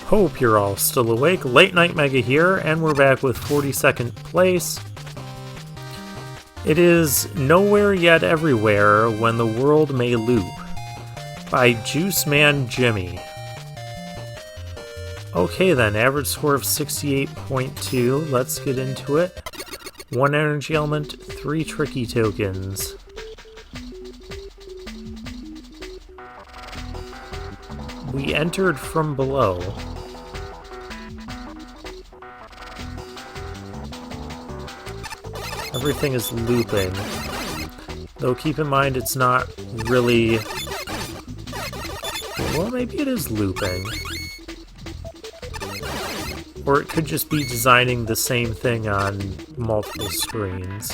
Hope you're all still awake. Late Night Mega here, and we're back with 42nd place. It is Nowhere Yet Everywhere When the World May Loop by Juice Man Jimmy. Okay then, average score of 68.2. Let's get into it. 1 energy element, 3 tricky tokens. We entered from below. Everything is looping. Though keep in mind it's not really... Well, maybe it is looping. Or it could just be designing the same thing on multiple screens.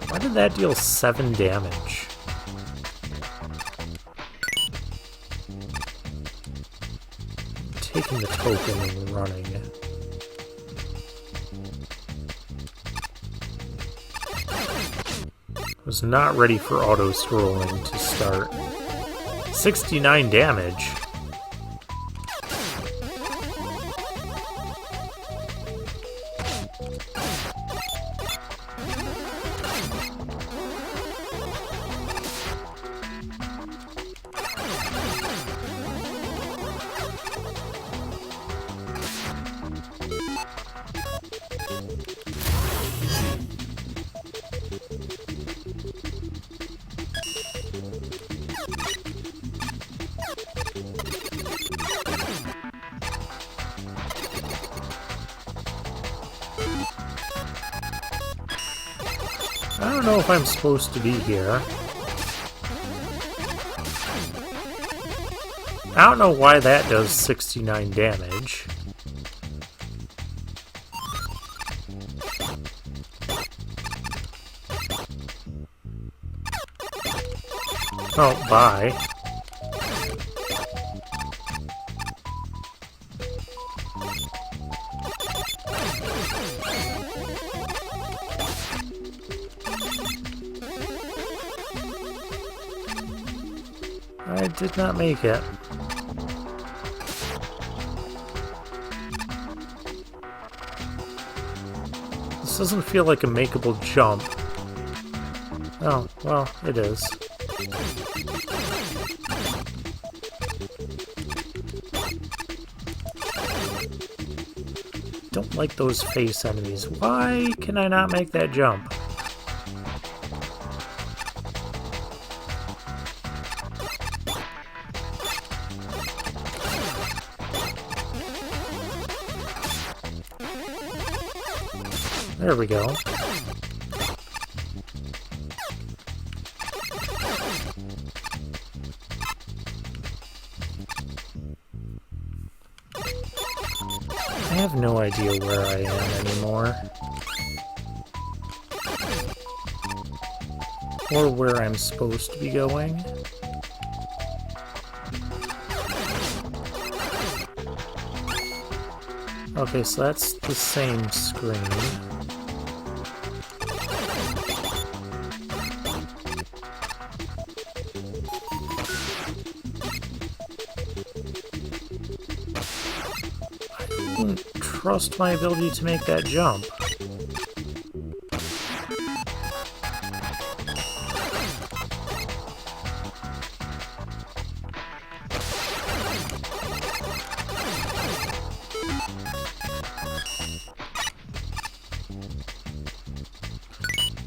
Why did that deal 7 damage? Taking the token and running. Was not ready for auto-scrolling to start. 69 damage. I don't know if I'm supposed to be here. I don't know why that does 69 damage. Oh, bye. I did not make it. This doesn't feel like a makeable jump. Oh, well, it is. Don't like those face enemies. Why can I not make that jump? There we go. I have no idea where I am anymore. Or where I'm supposed to be going. Okay, so that's the same screen. I don't trust my ability to make that jump.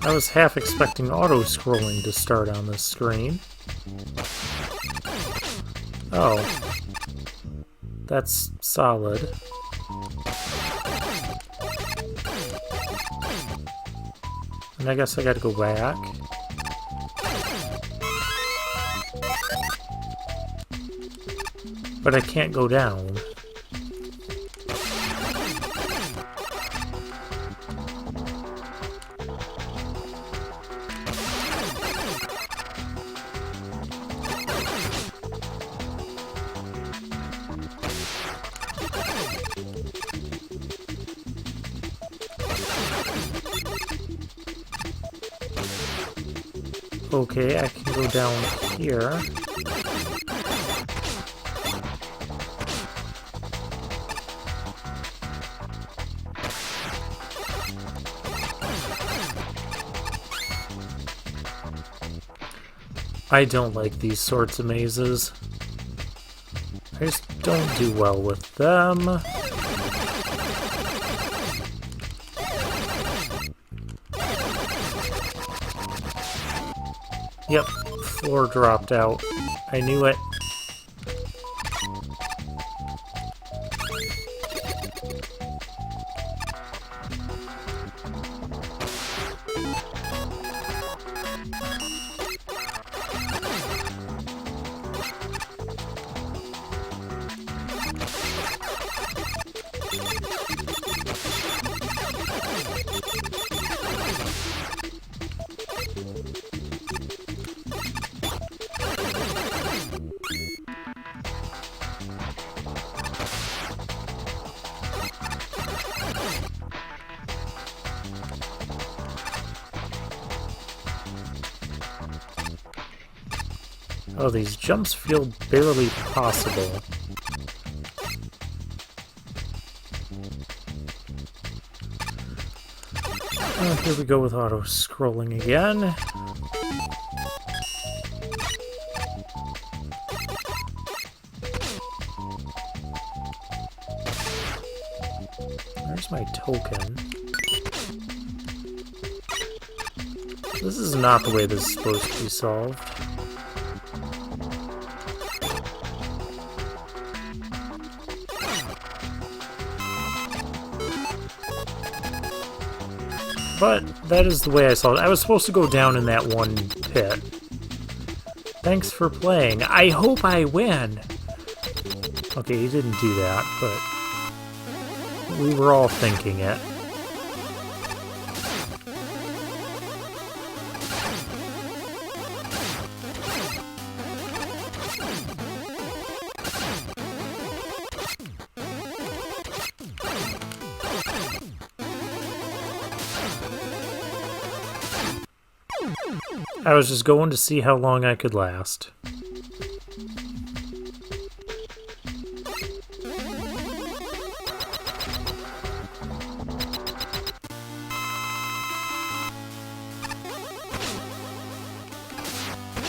I was half expecting auto-scrolling to start on this screen. Oh. That's solid. And I guess I gotta go back. But I can't go down. Okay, I can go down here. I don't like these sorts of mazes. I just don't do well with them. Yep, floor dropped out. I knew it. Oh, these jumps feel barely possible. Here we go with auto-scrolling again. There's my token. This is not the way this is supposed to be solved. But that is the way I saw it. I was supposed to go down in that one pit. Thanks for playing. I hope I win! Okay, he didn't do that, but we were all thinking it. I was just going to see how long I could last.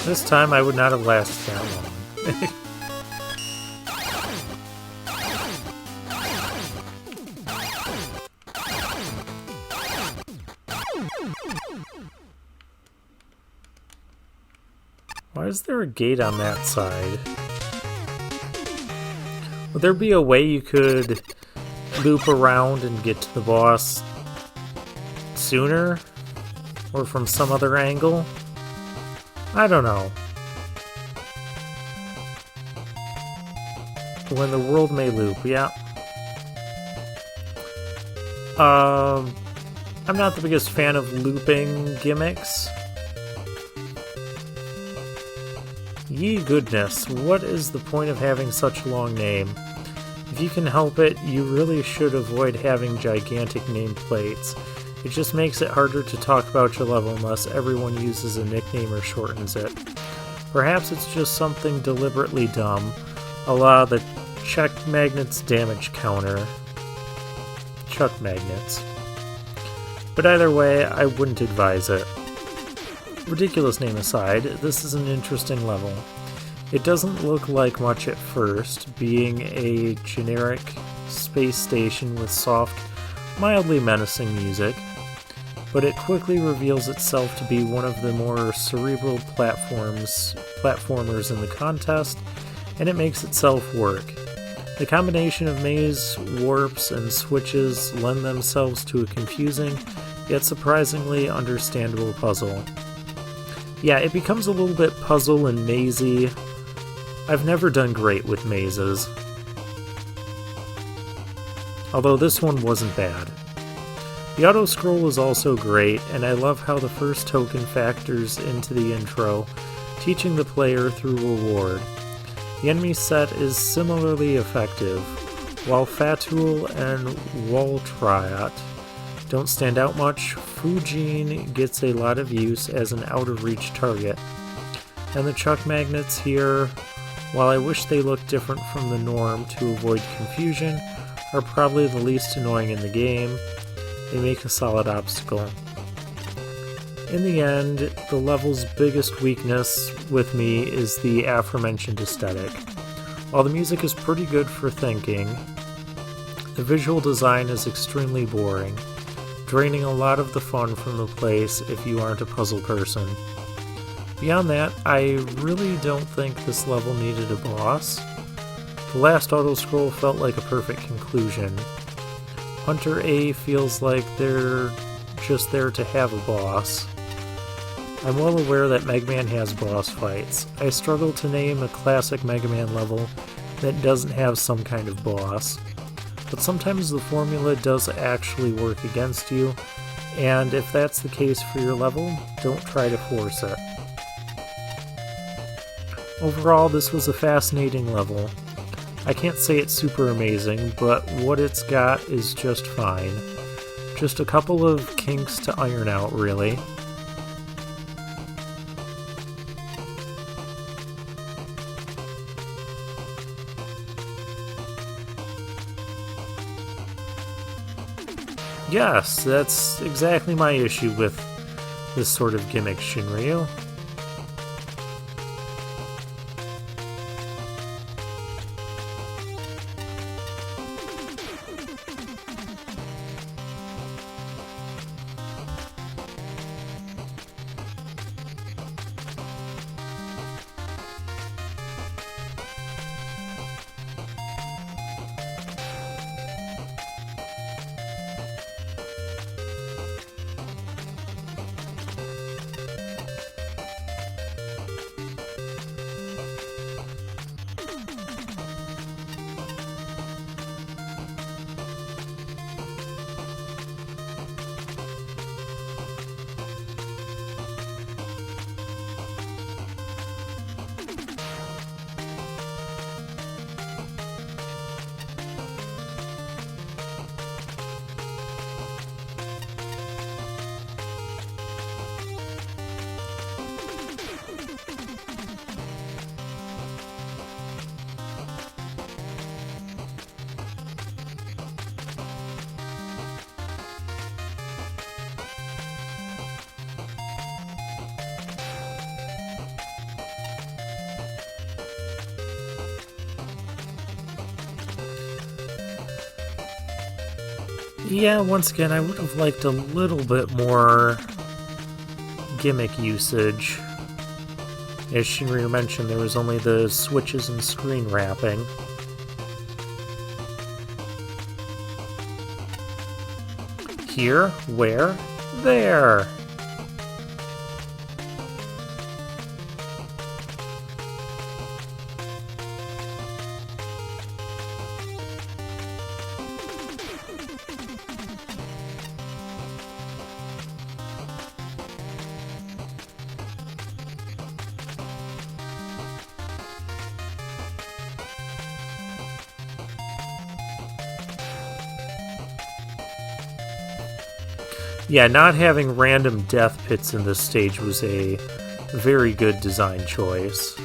This time I would not have lasted that long. Why is there a gate on that side? Would there be a way you could loop around and get to the boss sooner? Or from some other angle? I don't know. When the world may loop, yeah. I'm not the biggest fan of looping gimmicks. Ye goodness, what is the point of having such a long name? If you can help it, you really should avoid having gigantic nameplates. It just makes it harder to talk about your level unless everyone uses a nickname or shortens it. Perhaps it's just something deliberately dumb, a la the check magnets damage counter. Chuck magnets. But either way, I wouldn't advise it. Ridiculous name aside, this is an interesting level. It doesn't look like much at first, being a generic space station with soft, mildly menacing music, but it quickly reveals itself to be one of the more cerebral platformers in the contest, and it makes itself work. The combination of maze, warps, and switches lend themselves to a confusing, yet surprisingly understandable puzzle. Yeah, it becomes a little bit puzzle and mazy. I've never done great with mazes. Although this one wasn't bad. The auto-scroll is also great, and I love how the first token factors into the intro, teaching the player through reward. The enemy set is similarly effective, while Fatul and Waltriot don't stand out much. Fujin gets a lot of use as an out-of-reach target. And the chuck magnets here, while I wish they looked different from the norm to avoid confusion, are probably the least annoying in the game. They make a solid obstacle. In the end, the level's biggest weakness with me is the aforementioned aesthetic. While the music is pretty good for thinking, the visual design is extremely boring, draining a lot of the fun from the place if you aren't a puzzle person. Beyond that, I really don't think this level needed a boss. The last auto-scroll felt like a perfect conclusion. Hunter A feels like they're just there to have a boss. I'm well aware that Mega Man has boss fights. I struggle to name a classic Mega Man level that doesn't have some kind of boss. But sometimes the formula does actually work against you, and if that's the case for your level, don't try to force it. Overall, this was a fascinating level. I can't say it's super amazing, but what it's got is just fine. Just a couple of kinks to iron out, really. Yes, that's exactly my issue with this sort of gimmick, Shinryu. Yeah, once again, I would have liked a little bit more gimmick usage. As Shinryu mentioned, there was only the switches and screen wrapping. Here? Where? There! Yeah, not having random death pits in this stage was a very good design choice.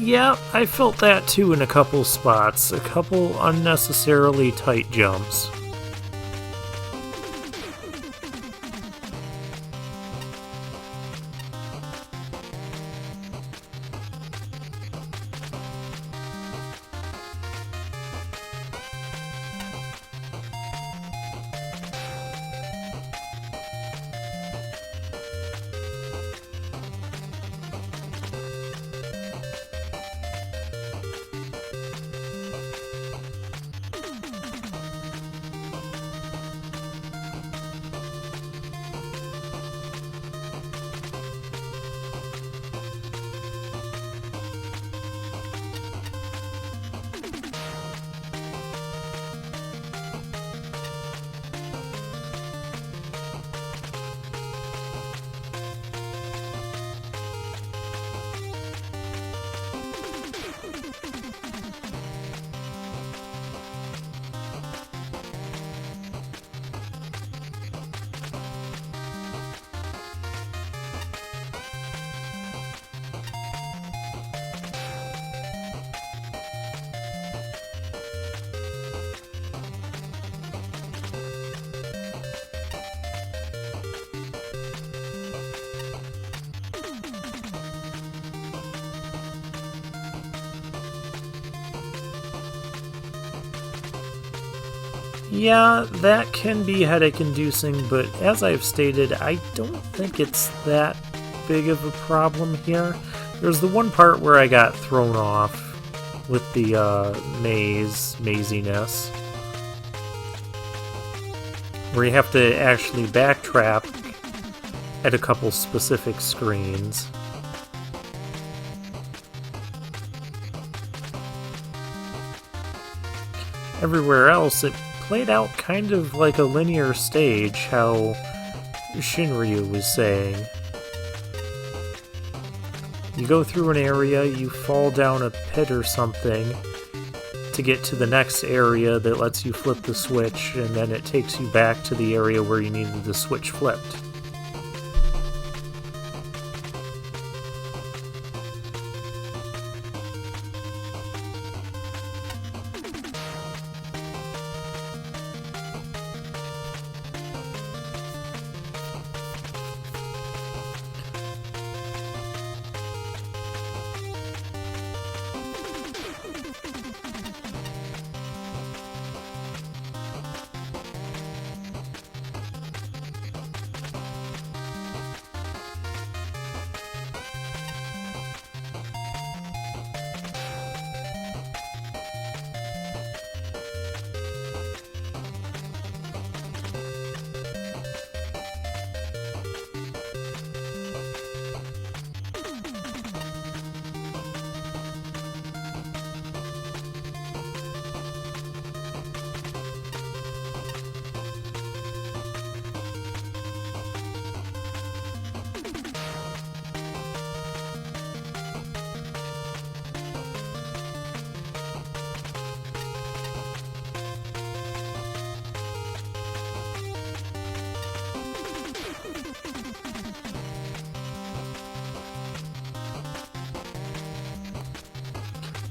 Yeah, I felt that too in a couple spots, a couple unnecessarily tight jumps. Yeah, that can be headache-inducing, but as I've stated, I don't think it's that big of a problem here. There's the one part where I got thrown off with the maziness, where you have to actually backtrack at a couple specific screens. Everywhere else, it played out kind of like a linear stage, how Shinryu was saying. You go through an area, you fall down a pit or something to get to the next area that lets you flip the switch, and then it takes you back to the area where you needed the switch flipped.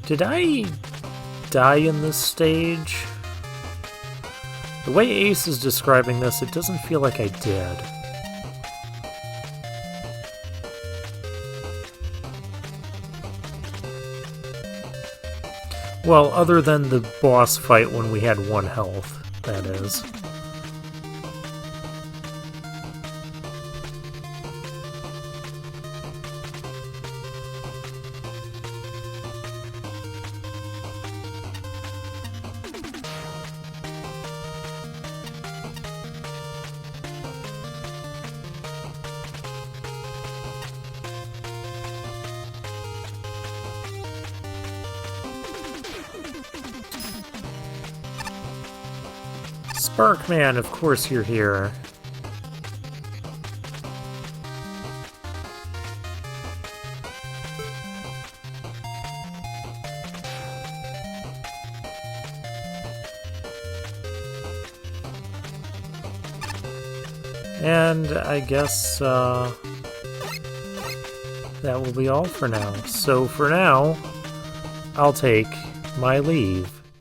Did I die in this stage? The way Ace is describing this, it doesn't feel like I did. Well, other than the boss fight when we had 1 health, that is. Sparkman, of course you're here. And I guess that will be all for now. So for now, I'll take my leave.